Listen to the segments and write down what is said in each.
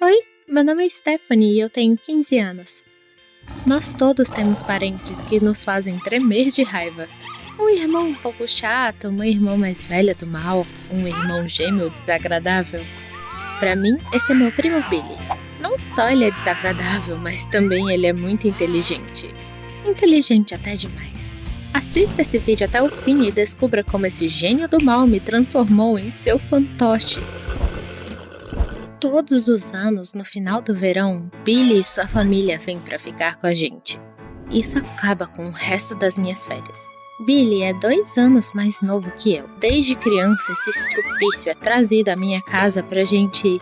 Oi, meu nome é Stephanie e eu tenho 15 anos. Nós todos temos parentes que nos fazem tremer de raiva. Um irmão um pouco chato, uma irmã mais velha do mal, um irmão gêmeo desagradável. Pra mim, esse é meu primo Billy. Não só ele é desagradável, mas também ele é muito inteligente. Inteligente até demais. Assista esse vídeo até o fim e descubra como esse gênio do mal me transformou em seu fantoche. Todos os anos, no final do verão, Billy e sua família vêm pra ficar com a gente. Isso acaba com o resto das minhas férias. Billy é 2 anos mais novo que eu. Desde criança, esse estrupício é trazido à minha casa pra gente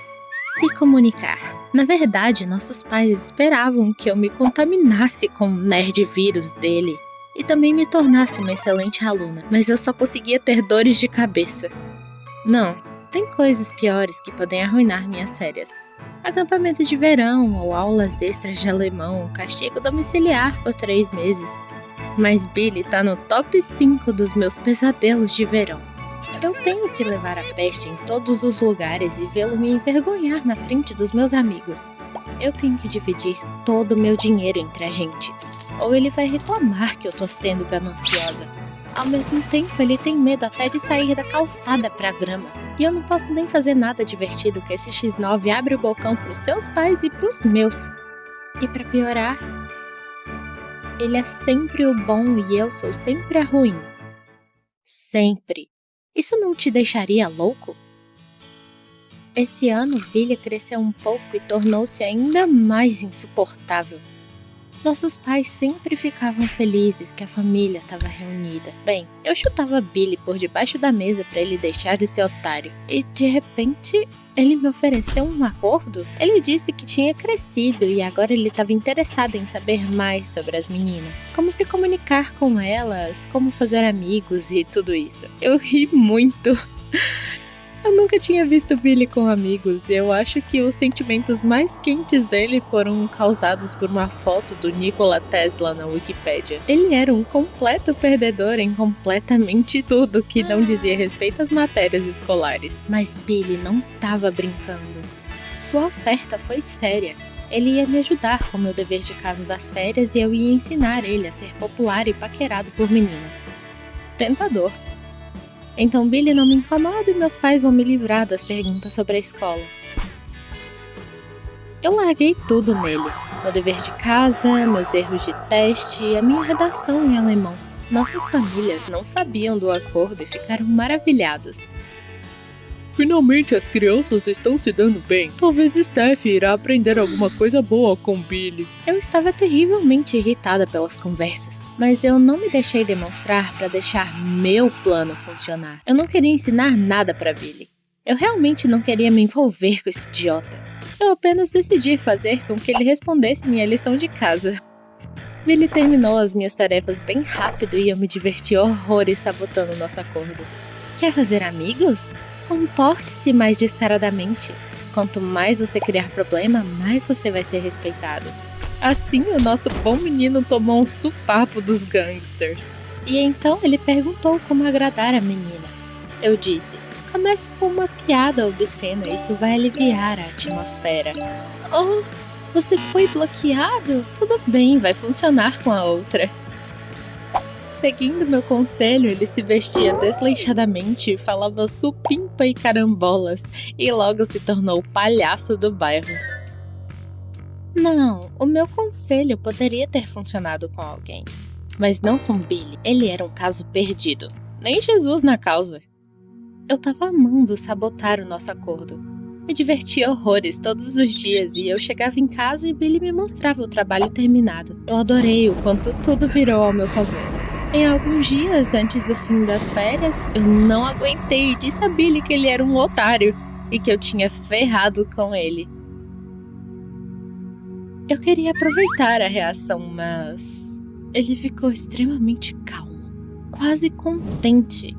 se comunicar. Na verdade, nossos pais esperavam que eu me contaminasse com o nerd vírus dele e também me tornasse uma excelente aluna, mas eu só conseguia ter dores de cabeça. Não. Tem coisas piores que podem arruinar minhas férias. Acampamento de verão ou aulas extras de alemão, castigo domiciliar por 3 meses. Mas Billy tá no top 5 dos meus pesadelos de verão. Eu tenho que levar a peste em todos os lugares e vê-lo me envergonhar na frente dos meus amigos. Eu tenho que dividir todo o meu dinheiro entre a gente. Ou ele vai reclamar que eu tô sendo gananciosa. Ao mesmo tempo, ele tem medo até de sair da calçada pra grama. E eu não posso nem fazer nada divertido que esse X9 abre o bocão pros seus pais e pros meus. E pra piorar, ele é sempre o bom e eu sou sempre a ruim. Sempre. Isso não te deixaria louco? Esse ano, Billy cresceu um pouco e tornou-se ainda mais insuportável. Nossos pais sempre ficavam felizes que a família estava reunida. Bem, eu chutava Billy por debaixo da mesa para ele deixar de ser otário. E de repente, ele me ofereceu um acordo. Ele disse que tinha crescido e agora ele estava interessado em saber mais sobre as meninas. Como se comunicar com elas, como fazer amigos e tudo isso. Eu ri muito. Eu nunca tinha visto Billy com amigos e eu acho que os sentimentos mais quentes dele foram causados por uma foto do Nikola Tesla na Wikipédia. Ele era um completo perdedor em completamente tudo que não dizia respeito às matérias escolares. Mas Billy não estava brincando. Sua oferta foi séria. Ele ia me ajudar com meu dever de casa das férias e eu ia ensinar ele a ser popular e paquerado por meninas. Tentador. Então Billy não me incomoda e meus pais vão me livrar das perguntas sobre a escola. Eu larguei tudo nele. Meu dever de casa, meus erros de teste, a minha redação em alemão. Nossas famílias não sabiam do acordo e ficaram maravilhados. Finalmente as crianças estão se dando bem. Talvez Steph irá aprender alguma coisa boa com Billy. Eu estava terrivelmente irritada pelas conversas, mas eu não me deixei demonstrar para deixar meu plano funcionar. Eu não queria ensinar nada para Billy. Eu realmente não queria me envolver com esse idiota. Eu apenas decidi fazer com que ele respondesse minha lição de casa. Billy terminou as minhas tarefas bem rápido e eu me diverti horrores sabotando nosso acordo. Quer fazer amigos? Comporte-se mais descaradamente. Quanto mais você criar problema, mais você vai ser respeitado. Assim, o nosso bom menino tomou um supapo dos gangsters. E então ele perguntou como agradar a menina. Eu disse, comece com uma piada obscena, isso vai aliviar a atmosfera. Oh, você foi bloqueado? Tudo bem, vai funcionar com a outra. Seguindo meu conselho, ele se vestia desleixadamente, falava supimpa e carambolas e logo se tornou o palhaço do bairro. Não, o meu conselho poderia ter funcionado com alguém, mas não com Billy. Ele era um caso perdido, nem Jesus na causa. Eu tava amando sabotar o nosso acordo. Me divertia horrores todos os dias e eu chegava em casa e Billy me mostrava o trabalho terminado. Eu adorei o quanto tudo virou ao meu favor. Em alguns dias antes do fim das férias, eu não aguentei e disse a Billy que ele era um otário e que eu tinha ferrado com ele. Eu queria aproveitar a reação, mas ele ficou extremamente calmo, quase contente,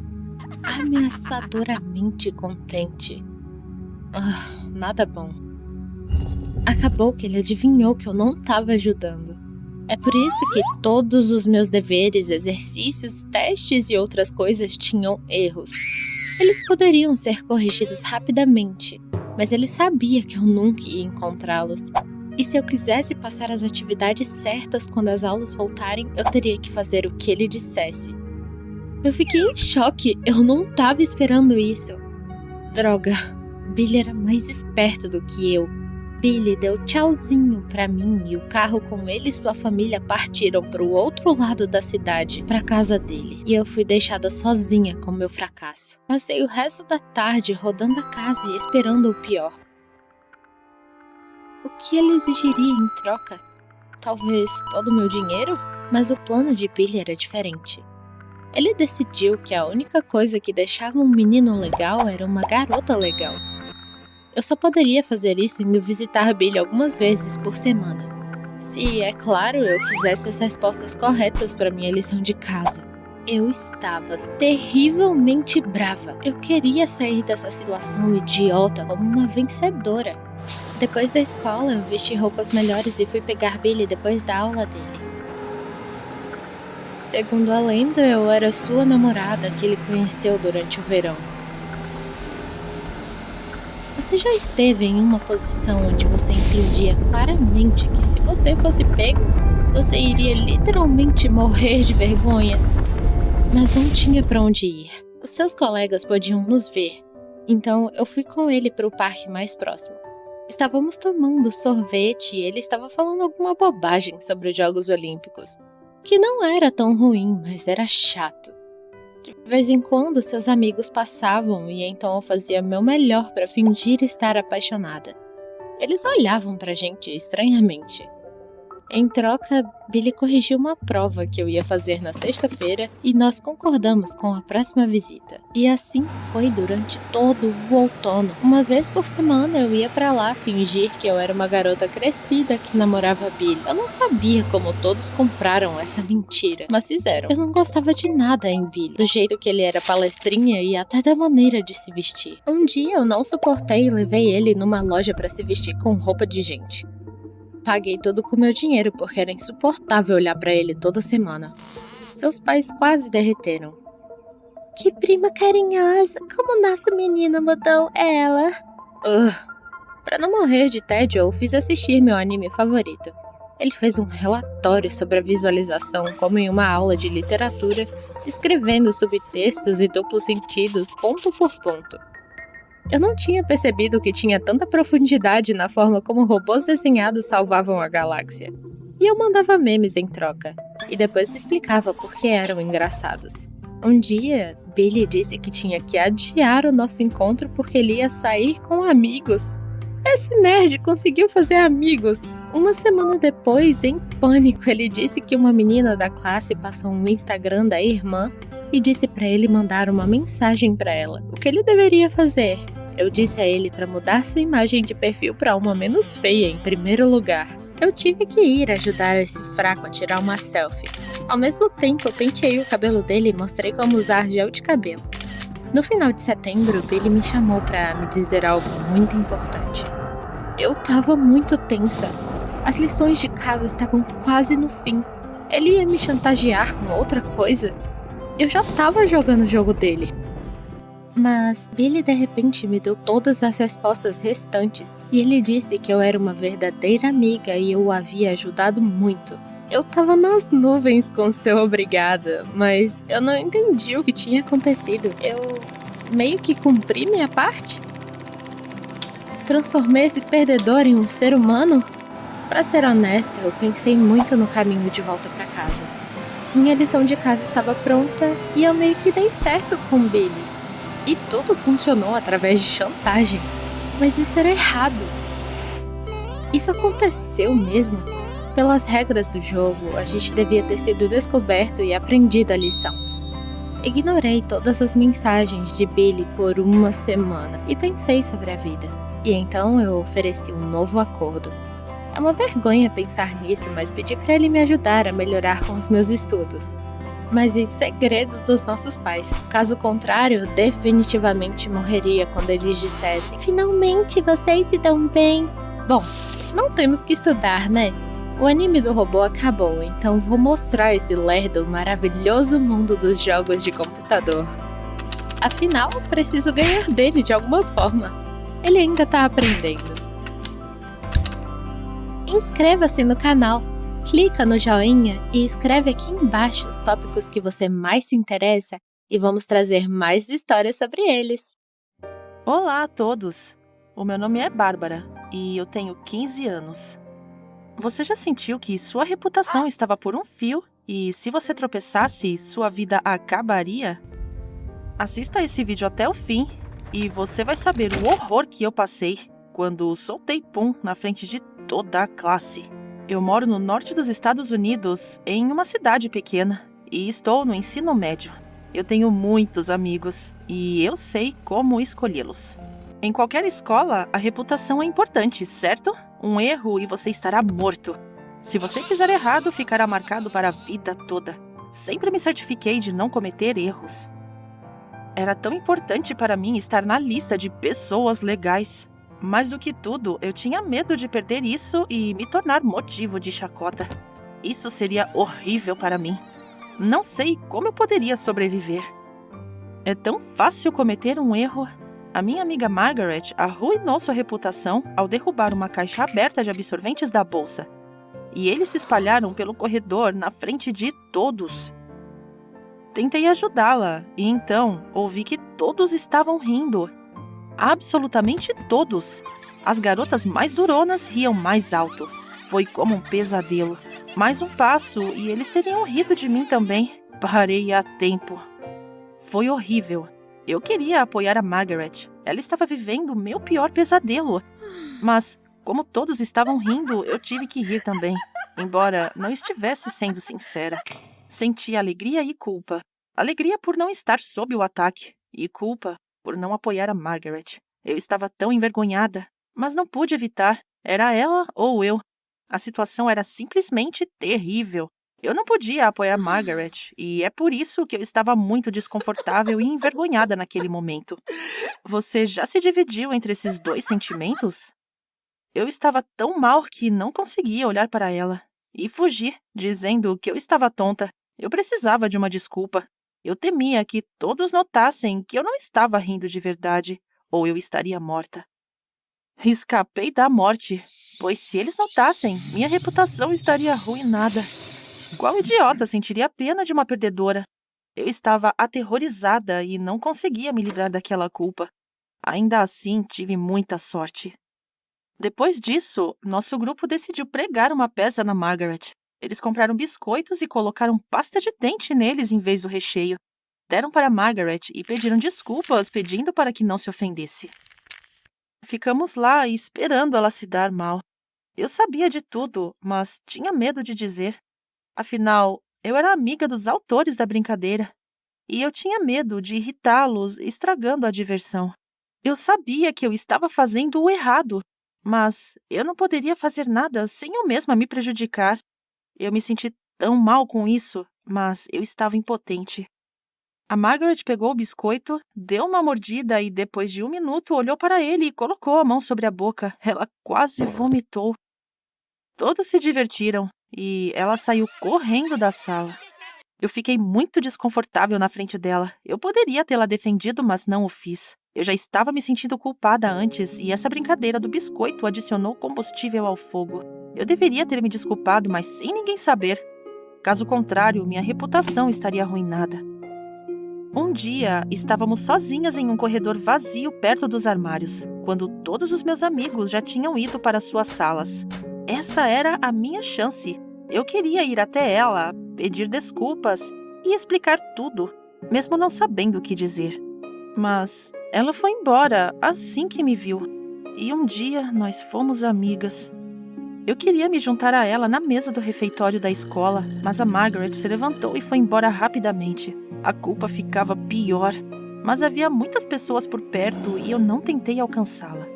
ameaçadoramente contente. Nada bom. Acabou que ele adivinhou que eu não estava ajudando. É por isso que todos os meus deveres, exercícios, testes e outras coisas tinham erros. Eles poderiam ser corrigidos rapidamente, mas ele sabia que eu nunca ia encontrá-los. E se eu quisesse passar as atividades certas quando as aulas voltarem, eu teria que fazer o que ele dissesse. Eu fiquei em choque, eu não estava esperando isso. Droga, Billy era mais esperto do que eu. Billy deu tchauzinho pra mim e o carro com ele e sua família partiram para o outro lado da cidade, pra casa dele. E eu fui deixada sozinha com meu fracasso. Passei o resto da tarde rodando a casa e esperando o pior. O que ele exigiria em troca? Talvez todo o meu dinheiro? Mas o plano de Billy era diferente. Ele decidiu que a única coisa que deixava um menino legal era uma garota legal. Eu só poderia fazer isso indo visitar Billy algumas vezes por semana. Se, é claro, eu quisesse as respostas corretas para minha lição de casa. Eu estava terrivelmente brava. Eu queria sair dessa situação idiota como uma vencedora. Depois da escola, eu vesti roupas melhores e fui pegar Billy depois da aula dele. Segundo a lenda, eu era sua namorada que ele conheceu durante o verão. Você já esteve em uma posição onde você entendia claramente que se você fosse pego, você iria literalmente morrer de vergonha? Mas não tinha pra onde ir. Os seus colegas podiam nos ver, então eu fui com ele para o parque mais próximo. Estávamos tomando sorvete e ele estava falando alguma bobagem sobre os Jogos Olímpicos, que não era tão ruim, mas era chato. De vez em quando seus amigos passavam e então eu fazia meu melhor para fingir estar apaixonada. Eles olhavam pra gente estranhamente. Em troca, Billy corrigiu uma prova que eu ia fazer na sexta-feira e nós concordamos com a próxima visita. E assim foi durante todo o outono. Uma vez por semana eu ia pra lá fingir que eu era uma garota crescida que namorava Billy. Eu não sabia como todos compraram essa mentira, mas fizeram. Eu não gostava de nada em Billy, do jeito que ele era palestrinha e até da maneira de se vestir. Um dia eu não suportei e levei ele numa loja pra se vestir com roupa de gente. Paguei tudo com meu dinheiro porque era insuportável olhar pra ele toda semana. Seus pais quase derreteram. Que prima carinhosa, como nossa menina mudou ela. Pra não morrer de tédio, eu fiz assistir meu anime favorito. Ele fez um relatório sobre a visualização como em uma aula de literatura, escrevendo subtextos e duplos sentidos ponto por ponto. Eu não tinha percebido que tinha tanta profundidade na forma como robôs desenhados salvavam a galáxia. E eu mandava memes em troca, e depois explicava por que eram engraçados. Um dia, Billy disse que tinha que adiar o nosso encontro porque ele ia sair com amigos. Esse nerd conseguiu fazer amigos! Uma semana depois, em pânico, ele disse que uma menina da classe passou um Instagram da irmã e disse pra ele mandar uma mensagem pra ela. O que ele deveria fazer? Eu disse a ele para mudar sua imagem de perfil para uma menos feia em primeiro lugar. Eu tive que ir ajudar esse fraco a tirar uma selfie. Ao mesmo tempo, eu penteei o cabelo dele e mostrei como usar gel de cabelo. No final de setembro, Billy me chamou para me dizer algo muito importante. Eu tava muito tensa. As lições de casa estavam quase no fim. Ele ia me chantagear com outra coisa. Eu já tava jogando o jogo dele. Mas Billy de repente me deu todas as respostas restantes e ele disse que eu era uma verdadeira amiga e eu o havia ajudado muito. Eu tava nas nuvens com seu obrigada, mas eu não entendi o que tinha acontecido. Eu meio que cumpri minha parte? Transformei esse perdedor em um ser humano? Pra ser honesta, eu pensei muito no caminho de volta pra casa. Minha lição de casa estava pronta e eu meio que dei certo com Billy. E tudo funcionou através de chantagem. Mas isso era errado. Isso aconteceu mesmo. Pelas regras do jogo, a gente devia ter sido descoberto e aprendido a lição. Ignorei todas as mensagens de Billy por uma semana e pensei sobre a vida. E então eu ofereci um novo acordo. É uma vergonha pensar nisso, mas pedi para ele me ajudar a melhorar com os meus estudos. Mas em segredo dos nossos pais. Caso contrário, definitivamente morreria quando eles dissessem: finalmente vocês se dão bem. Bom, não temos que estudar, né? O anime do robô acabou, então vou mostrar esse lerdo maravilhoso mundo dos jogos de computador. Afinal, preciso ganhar dele de alguma forma. Ele ainda tá aprendendo. Inscreva-se no canal, clica no joinha e escreve aqui embaixo os tópicos que você mais se interessa e vamos trazer mais histórias sobre eles. Olá a todos! O meu nome é Bárbara e eu tenho 15 anos. Você já sentiu que sua reputação estava por um fio e se você tropeçasse, sua vida acabaria? Assista esse vídeo até o fim e você vai saber o horror que eu passei quando soltei pum na frente de toda a classe. Eu moro no norte dos Estados Unidos, em uma cidade pequena, e estou no ensino médio. Eu tenho muitos amigos e eu sei como escolhê-los. Em qualquer escola, a reputação é importante, certo? Um erro e você estará morto. Se você fizer errado, ficará marcado para a vida toda. Sempre me certifiquei de não cometer erros. Era tão importante para mim estar na lista de pessoas legais. Mais do que tudo, eu tinha medo de perder isso e me tornar motivo de chacota. Isso seria horrível para mim. Não sei como eu poderia sobreviver. É tão fácil cometer um erro. A minha amiga Margaret arruinou sua reputação ao derrubar uma caixa aberta de absorventes da bolsa. E eles se espalharam pelo corredor na frente de todos. Tentei ajudá-la e então ouvi que todos estavam rindo. Absolutamente todos. As garotas mais duronas riam mais alto. Foi como um pesadelo. Mais um passo e eles teriam rido de mim também. Parei a tempo. Foi horrível. Eu queria apoiar a Margaret. Ela estava vivendo o meu pior pesadelo. Mas, como todos estavam rindo, eu tive que rir também. Embora não estivesse sendo sincera. Senti alegria e culpa. Alegria por não estar sob o ataque. E culpa por não apoiar a Margaret. Eu estava tão envergonhada, mas não pude evitar. Era ela ou eu. A situação era simplesmente terrível. Eu não podia apoiar Margaret, e é por isso que eu estava muito desconfortável e envergonhada naquele momento. Você já se dividiu entre esses dois sentimentos? Eu estava tão mal que não conseguia olhar para ela. E fugi, dizendo que eu estava tonta. Eu precisava de uma desculpa. Eu temia que todos notassem que eu não estava rindo de verdade, ou eu estaria morta. Escapei da morte, pois se eles notassem, minha reputação estaria arruinada. Qual idiota sentiria pena de uma perdedora? Eu estava aterrorizada e não conseguia me livrar daquela culpa. Ainda assim, tive muita sorte. Depois disso, nosso grupo decidiu pregar uma peça na Margaret. Eles compraram biscoitos e colocaram pasta de dente neles em vez do recheio. Deram para Margaret e pediram desculpas, pedindo para que não se ofendesse. Ficamos lá esperando ela se dar mal. Eu sabia de tudo, mas tinha medo de dizer. Afinal, eu era amiga dos autores da brincadeira. E eu tinha medo de irritá-los, estragando a diversão. Eu sabia que eu estava fazendo o errado, mas eu não poderia fazer nada sem eu mesma me prejudicar. Eu me senti tão mal com isso, mas eu estava impotente. A Margaret pegou o biscoito, deu uma mordida e depois de 1 minuto olhou para ele e colocou a mão sobre a boca. Ela quase vomitou. Todos se divertiram e ela saiu correndo da sala. Eu fiquei muito desconfortável na frente dela. Eu poderia tê-la defendido, mas não o fiz. Eu já estava me sentindo culpada antes e essa brincadeira do biscoito adicionou combustível ao fogo. Eu deveria ter me desculpado, mas sem ninguém saber. Caso contrário, minha reputação estaria arruinada. Um dia, estávamos sozinhas em um corredor vazio perto dos armários, quando todos os meus amigos já tinham ido para suas salas. Essa era a minha chance. Eu queria ir até ela, pedir desculpas e explicar tudo, mesmo não sabendo o que dizer. Mas ela foi embora assim que me viu. E um dia nós fomos amigas. Eu queria me juntar a ela na mesa do refeitório da escola, mas a Margaret se levantou e foi embora rapidamente. A culpa ficava pior, mas havia muitas pessoas por perto e eu não tentei alcançá-la.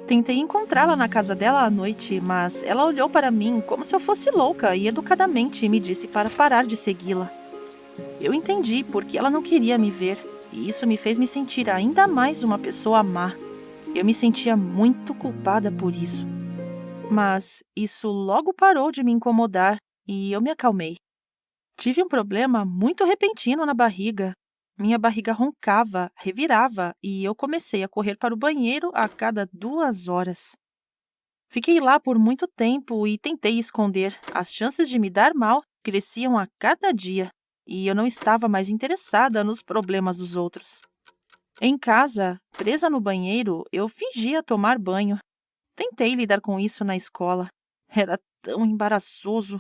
Tentei encontrá-la na casa dela à noite, mas ela olhou para mim como se eu fosse louca e educadamente me disse para parar de segui-la. Eu entendi porque ela não queria me ver, e isso me fez me sentir ainda mais uma pessoa má. Eu me sentia muito culpada por isso. Mas isso logo parou de me incomodar e eu me acalmei. Tive um problema muito repentino na barriga, Minha barriga roncava, revirava e eu comecei a correr para o banheiro a cada 2 horas. Fiquei lá por muito tempo e tentei esconder. As chances de me dar mal cresciam a cada dia e eu não estava mais interessada nos problemas dos outros. Em casa, presa no banheiro, eu fingia tomar banho. Tentei lidar com isso na escola. Era tão embaraçoso.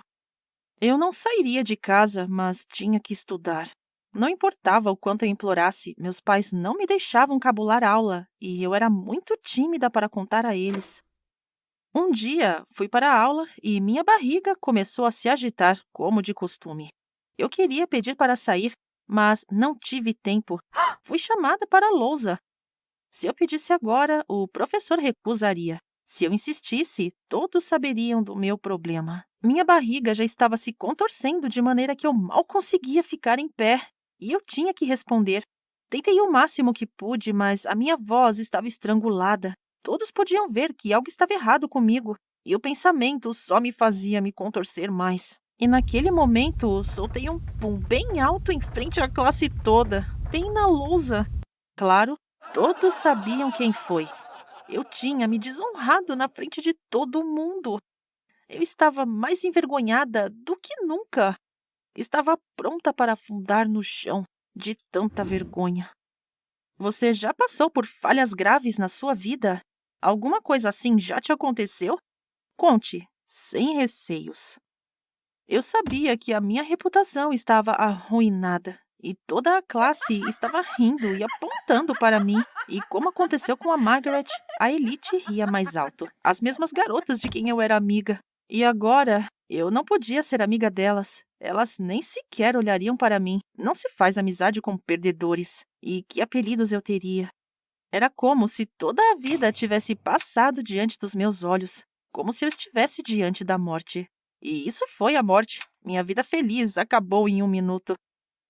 Eu não sairia de casa, mas tinha que estudar. Não importava o quanto eu implorasse, meus pais não me deixavam cabular aula e eu era muito tímida para contar a eles. Um dia, fui para a aula e minha barriga começou a se agitar, como de costume. Eu queria pedir para sair, mas não tive tempo. Fui chamada para a lousa. Se eu pedisse agora, o professor recusaria. Se eu insistisse, todos saberiam do meu problema. Minha barriga já estava se contorcendo de maneira que eu mal conseguia ficar em pé, e eu tinha que responder. Tentei o máximo que pude, mas a minha voz estava estrangulada. Todos podiam ver que algo estava errado comigo, e o pensamento só me fazia me contorcer mais. E naquele momento, soltei um pum bem alto em frente à classe toda, bem na lousa. Claro, todos sabiam quem foi. Eu tinha me desonrado na frente de todo mundo. Eu estava mais envergonhada do que nunca. Estava pronta para afundar no chão de tanta vergonha. Você já passou por falhas graves na sua vida? Alguma coisa assim já te aconteceu? Conte, sem receios. Eu sabia que a minha reputação estava arruinada e toda a classe estava rindo e apontando para mim. E como aconteceu com a Margaret, a Elite ria mais alto. As mesmas garotas de quem eu era amiga. E agora, eu não podia ser amiga delas. Elas nem sequer olhariam para mim. Não se faz amizade com perdedores. E que apelidos eu teria? Era como se toda a vida tivesse passado diante dos meus olhos. Como se eu estivesse diante da morte. E isso foi a morte. Minha vida feliz acabou em 1 minuto.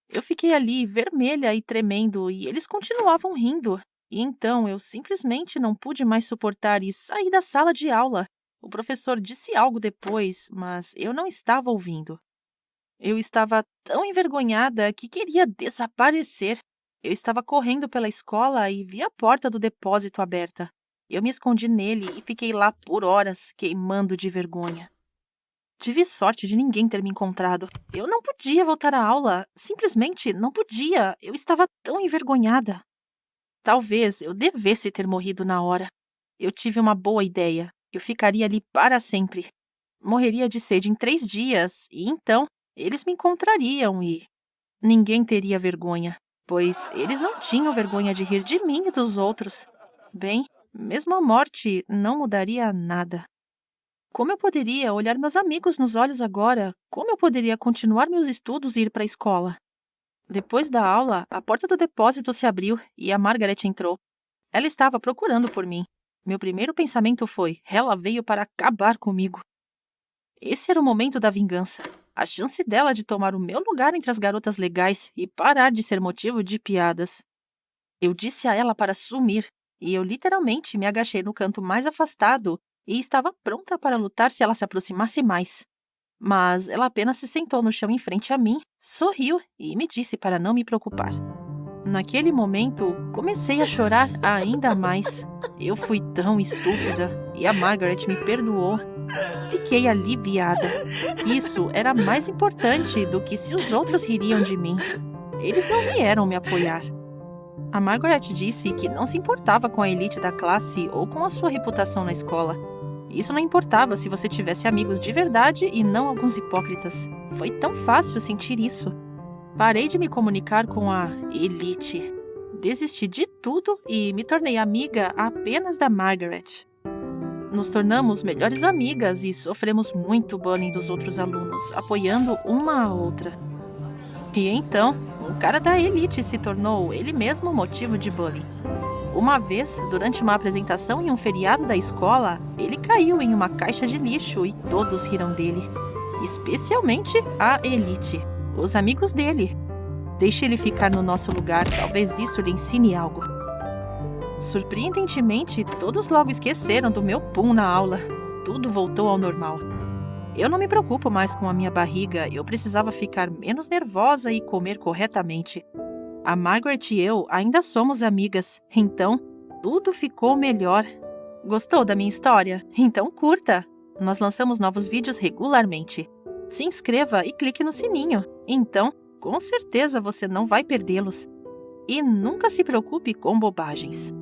Eu fiquei ali, vermelha e tremendo, e eles continuavam rindo. E então eu simplesmente não pude mais suportar e saí da sala de aula. O professor disse algo depois, mas eu não estava ouvindo. Eu estava tão envergonhada que queria desaparecer. Eu estava correndo pela escola e vi a porta do depósito aberta. Eu me escondi nele e fiquei lá por horas, queimando de vergonha. Tive sorte de ninguém ter me encontrado. Eu não podia voltar à aula. Simplesmente não podia. Eu estava tão envergonhada. Talvez eu devesse ter morrido na hora. Eu tive uma boa ideia. Eu ficaria ali para sempre. Morreria de sede em 3 dias, e então eles me encontrariam e ninguém teria vergonha, pois eles não tinham vergonha de rir de mim e dos outros. Bem, mesmo a morte não mudaria nada. Como eu poderia olhar meus amigos nos olhos agora? Como eu poderia continuar meus estudos e ir para a escola? Depois da aula, a porta do depósito se abriu e a Margaret entrou. Ela estava procurando por mim. Meu primeiro pensamento foi: ela veio para acabar comigo. Esse era o momento da vingança. A chance dela de tomar o meu lugar entre as garotas legais e parar de ser motivo de piadas. Eu disse a ela para sumir, e eu literalmente me agachei no canto mais afastado e estava pronta para lutar se ela se aproximasse mais. Mas ela apenas se sentou no chão em frente a mim, sorriu e me disse para não me preocupar. Naquele momento, comecei a chorar ainda mais. Eu fui tão estúpida e a Margaret me perdoou. Fiquei aliviada. Isso era mais importante do que se os outros ririam de mim. Eles não vieram me apoiar. A Margaret disse que não se importava com a elite da classe ou com a sua reputação na escola. Isso não importava se você tivesse amigos de verdade e não alguns hipócritas. Foi tão fácil sentir isso. Parei de me comunicar com a elite. Desisti de tudo e me tornei amiga apenas da Margaret. Nos tornamos melhores amigas e sofremos muito bullying dos outros alunos, apoiando uma a outra. E então, um cara da elite se tornou ele mesmo motivo de bullying. Uma vez, durante uma apresentação em um feriado da escola, ele caiu em uma caixa de lixo e todos riram dele. Especialmente a elite, os amigos dele. Deixe ele ficar no nosso lugar, talvez isso lhe ensine algo. Surpreendentemente, todos logo esqueceram do meu pum na aula. Tudo voltou ao normal. Eu não me preocupo mais com a minha barriga, eu precisava ficar menos nervosa e comer corretamente. a Margaret e eu ainda somos amigas, então tudo ficou melhor. Gostou da minha história? Então curta! Nós lançamos novos vídeos regularmente. Se inscreva e clique no sininho. Então, com certeza você não vai perdê-los. E nunca se preocupe com bobagens.